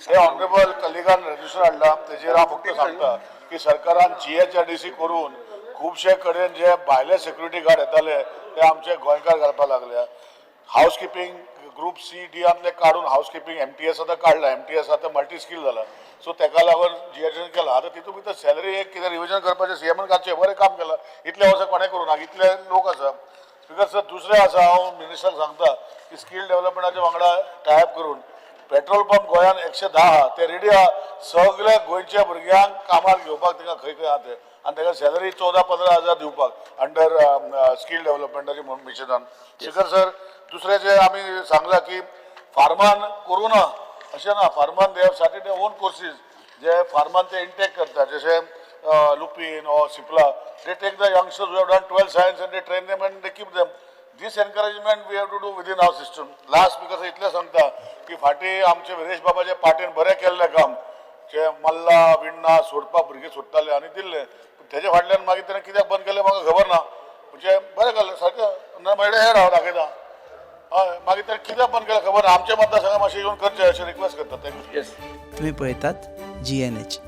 हे honourable कलिगान resistor हाडला तेजेर हांव फक्त सांगता की सरकारान GHRDC करून खुबशे कडेन जे भायले सेक्युरिटी गार्ड येताले ते आमचे गोंयकार घालपाक लागल्या. हाऊसकीपिंग ग्रुप C, D काढून हाऊसकीपिंग MTS आतां काडला. MTS आतां मल्टी स्कील जाला. सो ताका लागून GHRDC केला. आतां तितून भितर सॅलरी एक कितें रिविजन करपाचें CM काडचें बरें काम केलां. इतले वर्सां कोणें करूं ना इतले लोक आसा. स्पीकर सर दुसरें आसा हांव मिनिस्टराक सांगता की स्कील डेव्हलपमेंटाच्या वांगडा टायप करून पेट्रोल पंप गोंयान 110 आहा ते रेडी आहा सगळ्या गोंयच्या भुरग्यांक कामार घेवपाक तांकां खंय खंय आहा ते आनी ताका सॅलरी 14-15 हजार दिवपाक अंडर स्कील डेव्हलपमेंटाची मिशनान. स्पीकर सर दुसरें जे आमी सांगला की फार्मान करूं ना अशें ना. फार्मान they have started own courses जे फार्मान ते इनटेक करता जशे Lupin or Cipla. They take the youngsters who have done 12 science and they train them and they keep them. This encouragement we have to do within our system. Last because इतलें सांगता की फाटी आमचे विरेश बाबाचे पार्टीन बरें केल्लें काम जे मल्ला विण्णा सोडपाक भुरगे सोडटाले आनी दिल्ले तेजे फाटल्यान मागीर तेणें कित्याक बंद केलें म्हाका खबर ना. म्हणजे बरें केल्लें सारकें मेळ्ळें हेड हांव दाखयता. हय मागीर तेणें कित्याक बंद केलें खबर ना. आमच्या मतदारसंघात मातशें येवन करचें अशें रिक्वेस्ट करता. थँक्यू. तुम्ही पळयतात GNH.